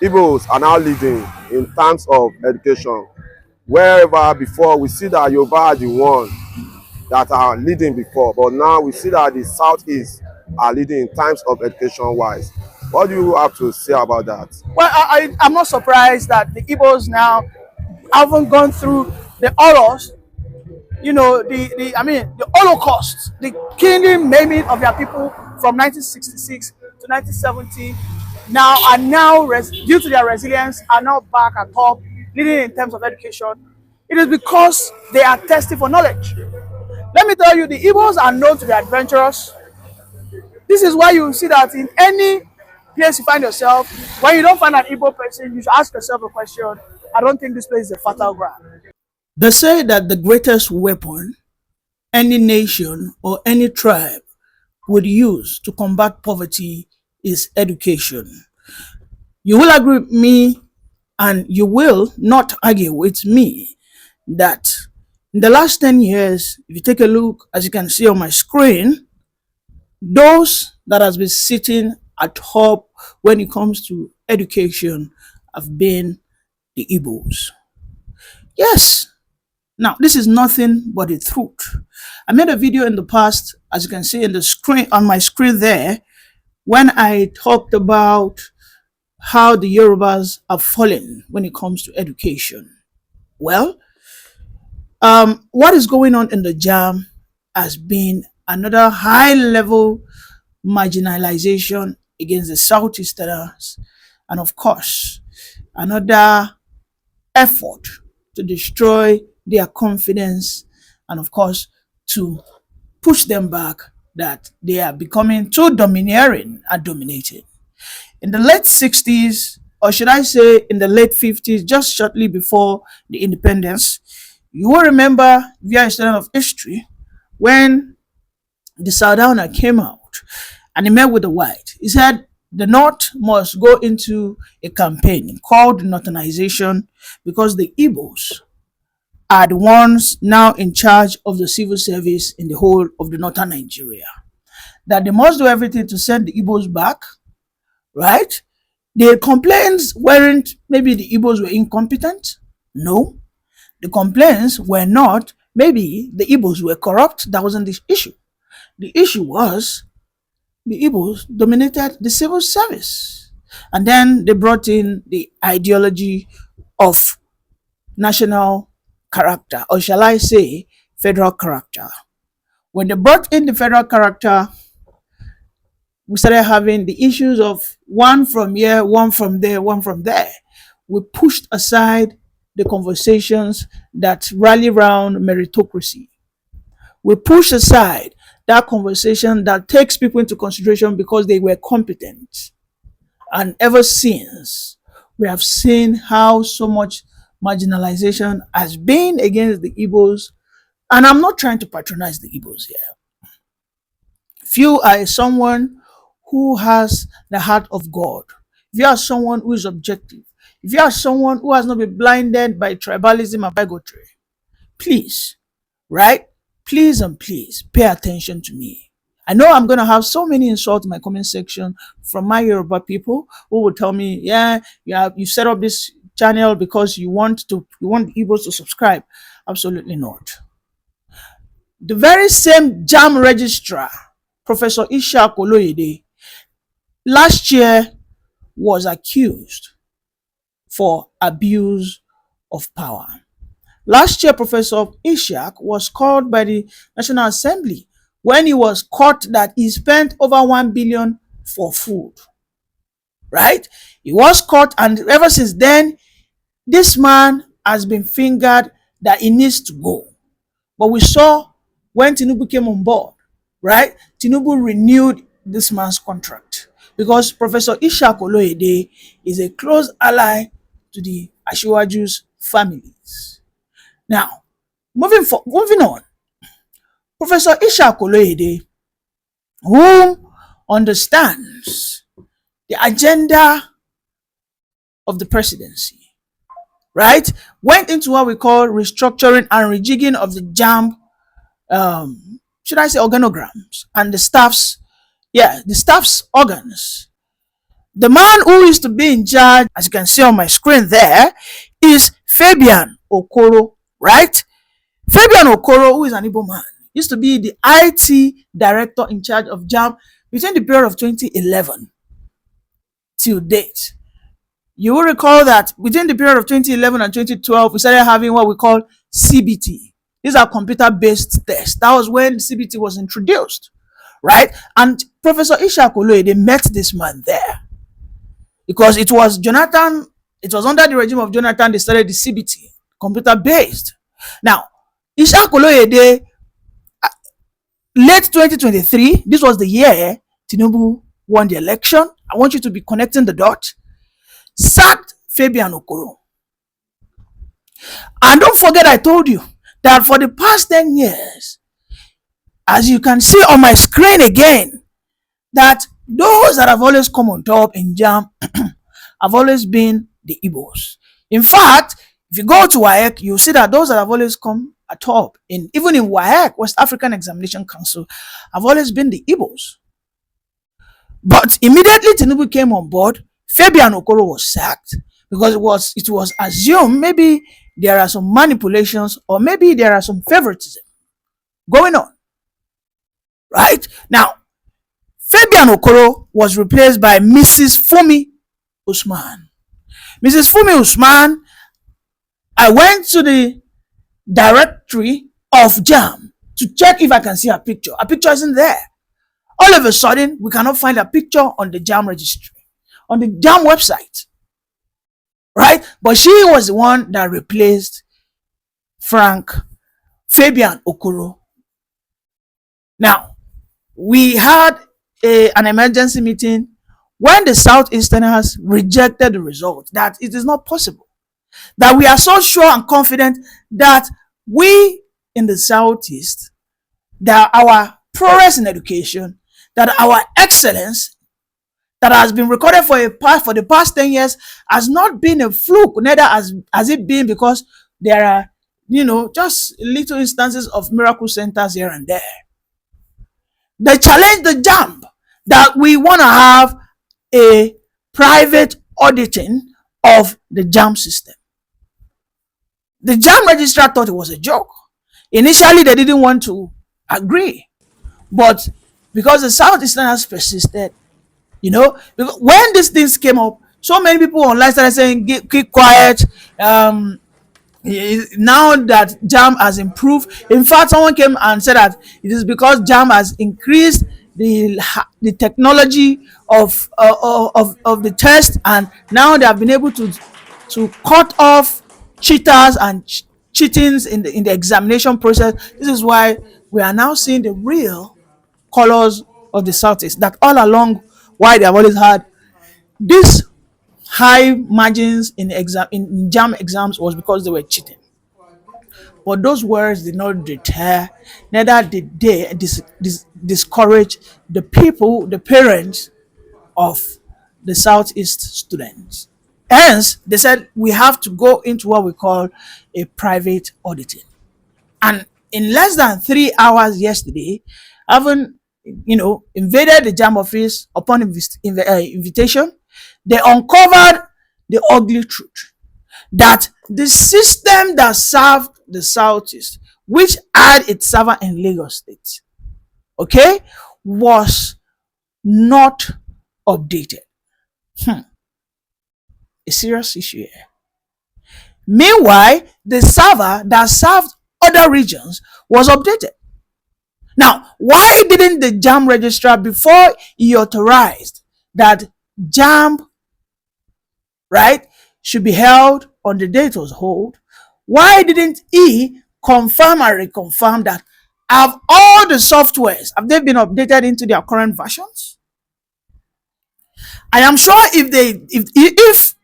Igbos are now leading in terms of education. Wherever before we see that Yoruba are the one that are leading before, but now we see that the Southeast are leading in terms of education wise. What do you have to say about that? Well, I'm not surprised that the Igbos now haven't gone through the horrors, the Holocaust, the killing, maiming of their people from 1966 to 1970. Due to their resilience, are now back at top, leading in terms of education. It is because they are thirsty for knowledge. Let me tell you, the Igbos are known to be adventurous. This is why you see that in any place you find yourself, when you don't find an Igbo person, you should ask yourself a question. I don't think this place is a fertile ground. They say that the greatest weapon any nation or any tribe would use to combat poverty is education. You will agree with me, and you will not argue with me, that in the last 10 years, if you take a look, as you can see on my screen, those that has been sitting at top when it comes to education have been the Igbos. Yes. Now, this is nothing but the truth. I made a video in the past, as you can see in the screen on my screen there, when I talked about how the Yorubas are fallen when it comes to education. Well, what is going on in the Jamb has been another high level marginalization against the Southeasterners, and of course, another effort to destroy their confidence, and of course, to push them back, that they are becoming too domineering and dominating. In the late 60s, or should I say in the late 50s, just shortly before the independence, you will remember, if you are a student of history, when the Sardana came out and he met with the white. He said the North must go into a campaign called Northernization, because the Igbos are the ones now in charge of the civil service in the whole of the northern Nigeria. That they must do everything to send the Igbos back, right? The complaints weren't maybe the Igbos were incompetent. No. The complaints were not maybe the Igbos were corrupt. That wasn't the issue. The issue was the Igbos dominated the civil service. And then they brought in the ideology of national character, or shall I say, federal character. When they brought in the federal character, we started having the issues of one from here, one from there, one from there. We pushed aside the conversations that rally around meritocracy. We pushed aside that conversation that takes people into consideration because they were competent. And ever since, we have seen how so much marginalization has been against the Igbos. And I'm not trying to patronize the Igbos here. If you are someone who has the heart of God, if you are someone who is objective, if you are someone who has not been blinded by tribalism and bigotry, please, right? Please and please pay attention to me. I know I'm going to have so many insults in my comment section from my Yoruba people who will tell me, yeah, you set up this channel because you want the Igbos to subscribe. Absolutely not. The very same Jamb registrar, Professor Oloyede, last year was accused for abuse of power. Last year, Professor Ishak was called by the National Assembly when he was caught that he spent over 1 billion for food. Right? He was caught, and ever since then, this man has been fingered that he needs to go. But we saw when Tinubu came on board, right? Tinubu renewed this man's contract because Professor Ishak Oloyede is a close ally to the Asiwaju's families. Now, moving on, Professor Ishak Oloyede, who understands the agenda of the presidency, right, went into what we call restructuring and rejigging of the Jamb, should I say organograms, and the staff's organs. The man who used to be in charge, as you can see on my screen there, is Fabian Okoro, right? Fabian Okoro, who is an Igbo man, used to be the IT director in charge of Jamb between the period of 2011 till date. You will recall that between the period of 2011 and 2012, we started having what we call CBT. These are computer-based tests. That was when CBT was introduced, right? And Professor Ishak Oloyede met this man there because it was Jonathan, it was under the regime of Jonathan, they started the CBT, computer-based. Now, Ishak Oloyede, late 2023, this was the year Tinubu won the election. I want you to be connecting the dots. Sacked Fabian Okoro. And don't forget, I told you that for the past 10 years, as you can see on my screen again, that those that have always come on top in Jamb have always been the Igbos. In fact, if you go to WAEC, you'll see that those that have always come at top, even in WAEC, West African Examination Council, have always been the Igbos. But immediately Tinubu came on board, Fabian Okoro was sacked because it was assumed maybe there are some manipulations or maybe there are some favoritism going on. Right? Now, Fabian Okoro was replaced by Mrs. Fumi Usman. Mrs. Fumi Usman, I went to the directory of Jamb to check if I can see her picture. Her picture isn't there. All of a sudden, we cannot find a picture on the Jamb registry, on the Jamb website, right? But she was the one that replaced Fabian Okoro. Now, we had an emergency meeting when the Southeasterners rejected the result, that it is not possible, that we are so sure and confident that we in the Southeast, that our progress in education, that our excellence that has been recorded for the past 10 years has not been a fluke, neither has it been because there are, just little instances of miracle centers here and there. They challenge the Jamb that we want to have a private auditing of the Jamb system. The Jamb registrar thought it was a joke. Initially, they didn't want to agree, but because the Southeasterners persisted, when these things came up, so many people online started saying, keep quiet. Now that Jamb has improved, in fact, someone came and said that it is because Jamb has increased the technology of the test, and now they have been able to cut off cheaters and cheatings in the examination process. This is why we are now seeing the real colors of the Southeast, that all along why they have always had these high margins in Jamb exams was because they were cheating. But those words did not deter, neither did they discourage the people, the parents of the Southeast students. Hence, they said we have to go into what we call a private auditing. And in less than 3 hours yesterday, having invaded the Jamb office upon invitation, they uncovered the ugly truth that the system that served the Southeast, which had its server in Lagos State, was not updated. A serious issue here. Meanwhile, the server that served other regions was updated. Now, why didn't the Jamb registrar, before he authorized that Jamb, right, should be held on the date it was held, why didn't he confirm and reconfirm that have all the softwares, have they been updated into their current versions? I am sure if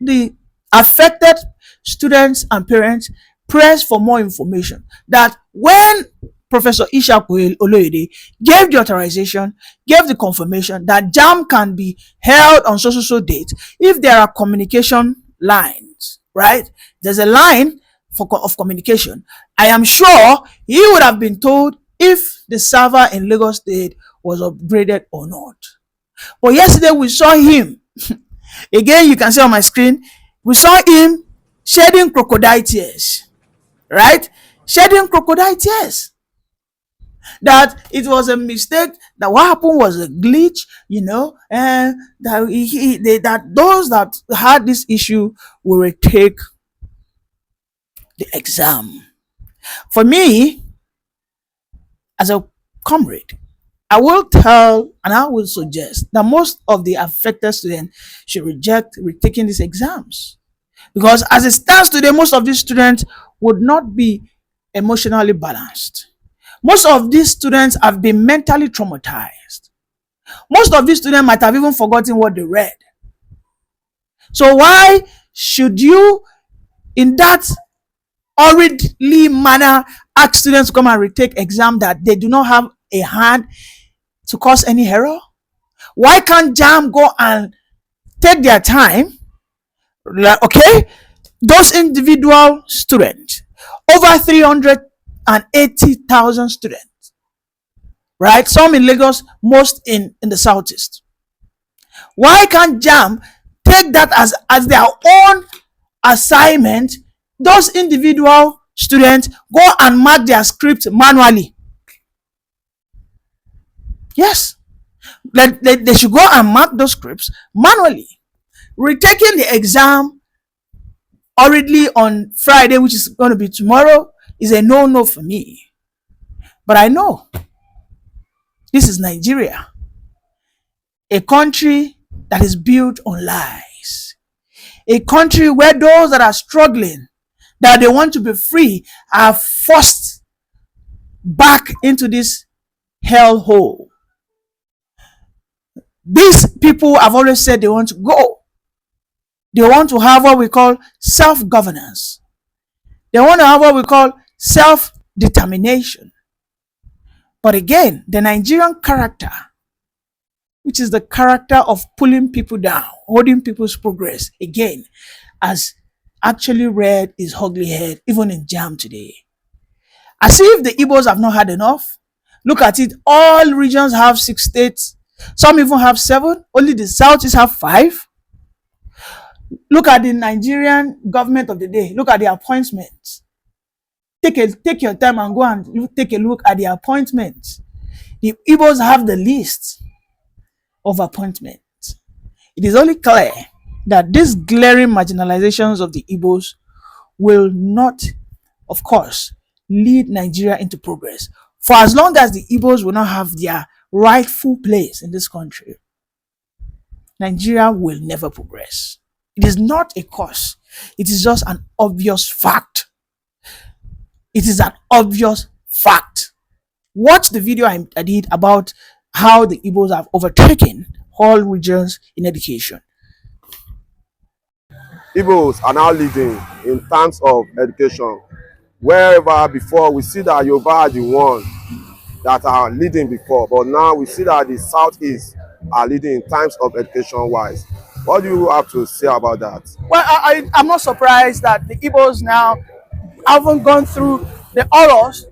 the affected students and parents press for more information, that when Professor Ishak Oloyede gave the authorization, gave the confirmation that Jamb can be held on so date, if there are communication lines, right? There's a line of communication. I am sure he would have been told if the server in Lagos State was upgraded or not. But yesterday we saw him Again, you can see on my screen, we saw him shedding crocodile tears, right? Shedding crocodile tears. That it was a mistake, that what happened was a glitch, and that those that had this issue will retake the exam. For me, as a comrade, I will tell and I will suggest that most of the affected students should reject retaking these exams. Because as it stands today, most of these students would not be emotionally balanced. Most of these students have been mentally traumatized. Most of these students might have even forgotten what they read. So why should you, in that hurriedly manner, ask students to come and retake exam that they do not have a hand to cause any error? Why can't Jamb go and take their time? Okay, those individual students, over 380,000 students, right? Some in Lagos, most in the southeast. Why can't Jamb take that as their own assignment? Those individual students go and mark their script manually. Yes, they should go and mark those scripts manually. Retaking the exam hurriedly on Friday, which is going to be tomorrow, is a no for me. But I know this is Nigeria, a country that is built on lies, a country where those that are struggling, that they want to be free, are forced back into this hellhole. These people have always said they want to go. They want to have what we call self-governance. They want to have what we call self-determination. But again, the Nigerian character, which is the character of pulling people down, holding people's progress, again, has actually reared its ugly head even in Jamb today. As if the Igbos have not had enough. Look at it, all regions have 6 states. Some even have 7. Only the Southeast have 5. Look at the Nigerian government of the day. Look at the appointments. Take your time and go and take a look at the appointments. The Igbos have the list of appointments. It is only clear that these glaring marginalizations of the Igbos will not, of course, lead Nigeria into progress. For as long as the Igbos will not have their rightful place in this country, Nigeria will never progress. It is not a cause. It is just an obvious fact. It is an obvious fact. Watch the video I did about how the Igbos have overtaken all regions in education. Igbos are now leading in terms of education. Wherever before we see that Yoruba are the one that are leading before, but now we see that the Southeast are leading in terms of education wise. What do you have to say about that? Well, I'm not surprised that the Igbos now haven't gone through the horrors,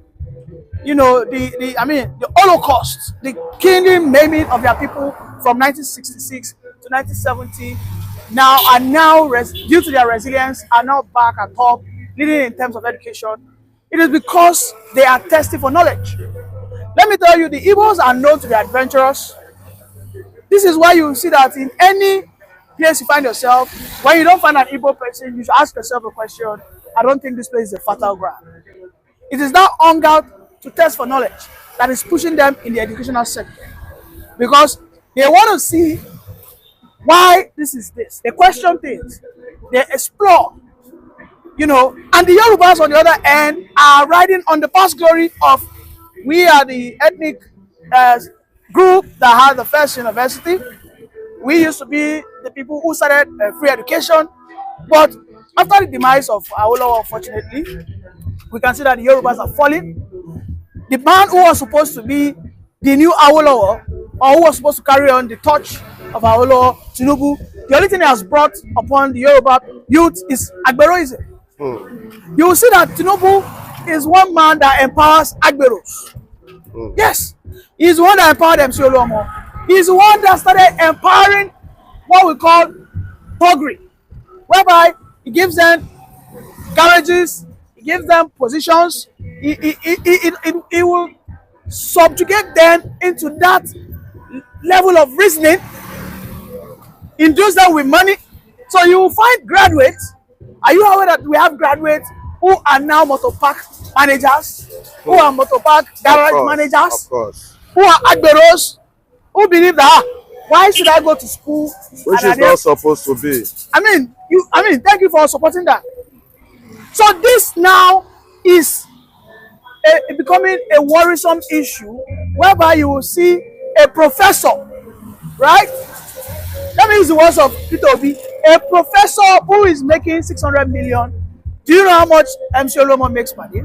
the Holocaust, the killing, maiming of their people from 1966 to 1970. Due to their resilience, are now back at top, leading in terms of education. It is because they are thirsty for knowledge. Let me tell you, the Igbos are known to be adventurous. This is why you see that in any place you find yourself, when you don't find an Igbo person, you should ask yourself a question. I don't think this place is a fertile ground. It is that hunger to test for knowledge that is pushing them in the educational sector, because they want to see why this is this. They question things, they explore, and the Yorubas on the other end are riding on the past glory of, we are the ethnic group that had the first university. We used to be the people who started free education, but after the demise of Awolowo, unfortunately, we can see that the Yorubas are falling. The man who was supposed to be the new Awolowo, or who was supposed to carry on the torch of Awolowo, Tinubu, the only thing he has brought upon the Yoruba youth is Agberoism. You will see that Tinubu is one man that empowers Agberos. Yes, he's the one that empowered MC Oluomo. He's the one that started empowering what we call thuggery, whereby he gives them garages, he gives them positions, he will subjugate them into that level of reasoning, induce them with money. So you will find graduates. Are you aware that we have graduates who are now motor park managers, who are motor park garage managers, who are agberos, who believe that why should I go to school? Which is not supposed to be. I mean, thank you for supporting that. So this now is becoming a worrisome issue, whereby you will see a professor, right? Let me use the words of Peter Obi, a professor who is making 600 million. Do you know how much MC Olomo makes per day?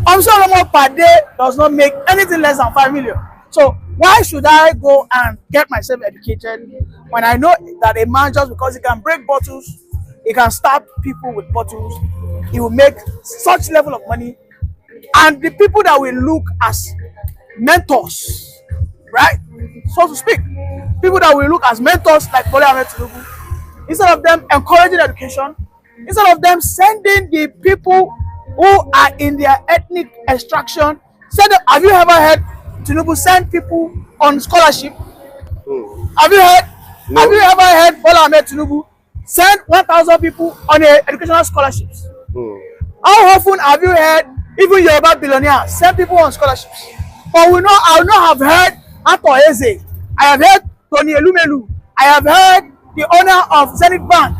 MC Olomo per day does not make anything less than 5 million. So why should I go and get myself educated when I know that a man, just because he can break bottles, he can stab people with bottles, he will make such level of money, and the people that will look as mentors, right, so to speak, people that will look as mentors like Bola Ahmed Tinubu, instead of them encouraging education, instead of them sending the people who are in their ethnic extraction, have you ever heard Tinubu send people on scholarship? Have you heard? No. Have you ever heard Bola Ahmed Tinubu send 1,000 people on educational scholarships? How often have you heard even Yoruba billionaires send people on scholarships? But I will not have heard Ato Eze. I have heard Tony Elumelu. I have heard the owner of Zenith Bank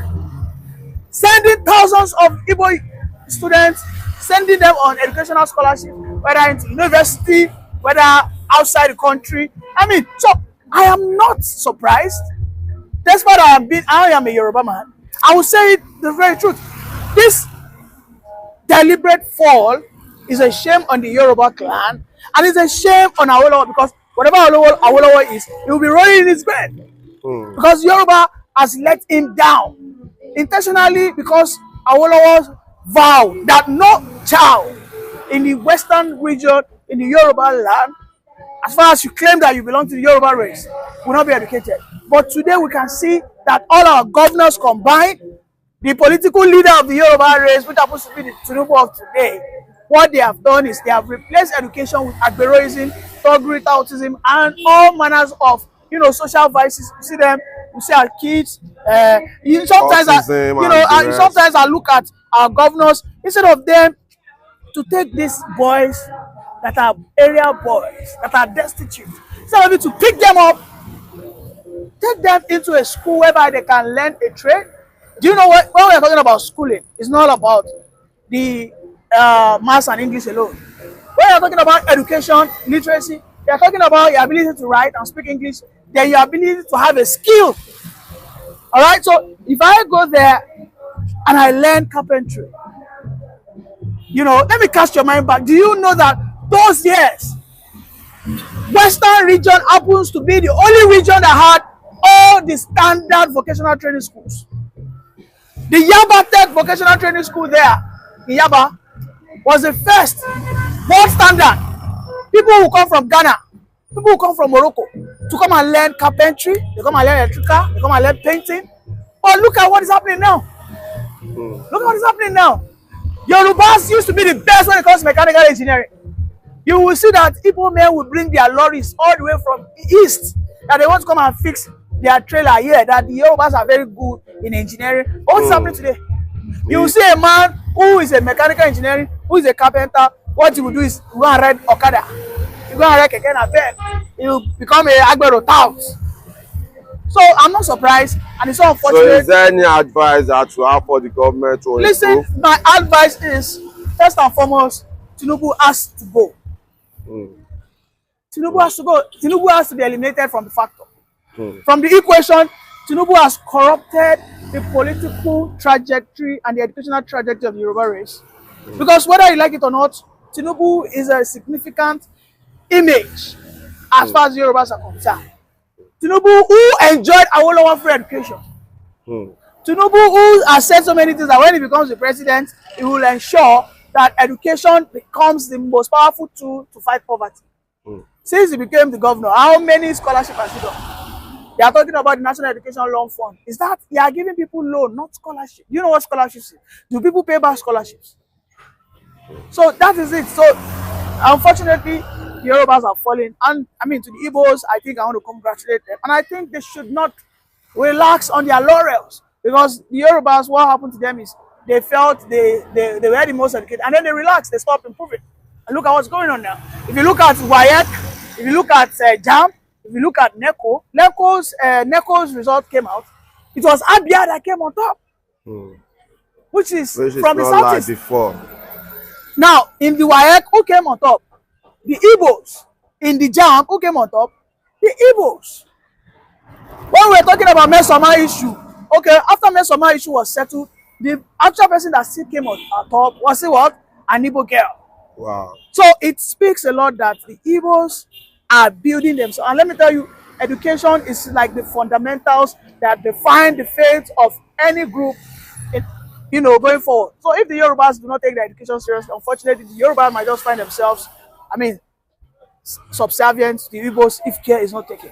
sending thousands of Igbo students, sending them on educational scholarship, whether into university, whether outside the country. I mean, so I am not surprised. Despite I am a Yoruba man, I will say it the very truth. This deliberate fall is a shame on the Yoruba clan, and it's a shame on Awolowo, because whatever Awolowo is, he will be rolling in his grave. Because Yoruba has let him down intentionally, because Awolowo vowed that no child in the western region, in the Yoruba land, as far as you claim that you belong to the Yoruba race, will not be educated. But today we can see that all our governors combined, the political leader of the Yoruba race, which happens to be the Tinubu of today, what they have done is they have replaced education with agberoism, thuggery, autism, and all manners of social vices. You see them, you see our kids. Sometimes I look at our governors, instead of them to take these boys that are area boys, that are destitute, instead of it to pick them up, take them into a school whereby they can learn a trade. Do you know what? When we are talking about schooling, it's not about the maths and English alone. When you are talking about education, literacy, you are talking about your ability to write and speak English, then your ability to have a skill. All right. So if I go there and I learn carpentry, let me cast your mind back. Do you know that those years, Western region happens to be the only region that had all the standard vocational training schools? The Yaba Tech vocational training school there in Yaba was the first world standard. People who come from Ghana, people who come from Morocco to come and learn carpentry, they come and learn electrical, they come and learn painting. But look at what is happening now. Look at what is happening now. Yorubas used to be the best when it comes to mechanical engineering. You will see that Igbo men will bring their lorries all the way from the east, that they want to come and fix their trailer here, that the Yorubas are very good in engineering. What's happening today? You will see a man who is a mechanical engineer, who is a carpenter. What he will do is he go and ride Okada. He go and ride Keke Napep. He will become a Agbero tout. So I'm not surprised, and it's so unfortunate. So is there any advice that you have for the government to improve? My advice is, first and foremost, Tinubu has to go. Tinubu has to go. Tinubu has to be eliminated from the factor. From the equation, Tinubu has corrupted the political trajectory and the educational trajectory of the Yoruba race. Because whether you like it or not, Tinubu is a significant image as far as Yorubas are concerned. Tinubu, who enjoyed Awolowo free education. Tinubu, who has said so many things that when he becomes the president, he will ensure that education becomes the most powerful tool to fight poverty. Since he became the governor, how many scholarships has he done? They are talking about the National Education Loan Fund. Is that you are giving people loan, not scholarship? You know what scholarships is? Do people pay back scholarships? So that is it. So unfortunately, the Yorubas are falling. And I mean, to the Igbos, I think I want to congratulate them. And I think they should not relax on their laurels, because the Yorubas, what happened to them is they felt they were the most educated, and then they relaxed, they stopped improving. And look at what's going on now. If you look at WAEC, if you look at Jamb, if you look at NECO's result came out. It was Abia that came on top, which is from the not like southeast. before. Now, in the WAEC, who came on top? The Igbos. In the Jamb, who came on top? The Igbos. When we were talking about Mesoma issue, okay, after Mesoma issue was settled, the actual person that still came on top was what? An Igbo girl. Wow. So it speaks a lot that the Igbos are building themselves. And let me tell you, education is like the fundamentals that define the fate of any group, going forward. So if the Yorubas do not take their education seriously, unfortunately, the Yorubas might just find themselves, subservient to the Igbos if care is not taken.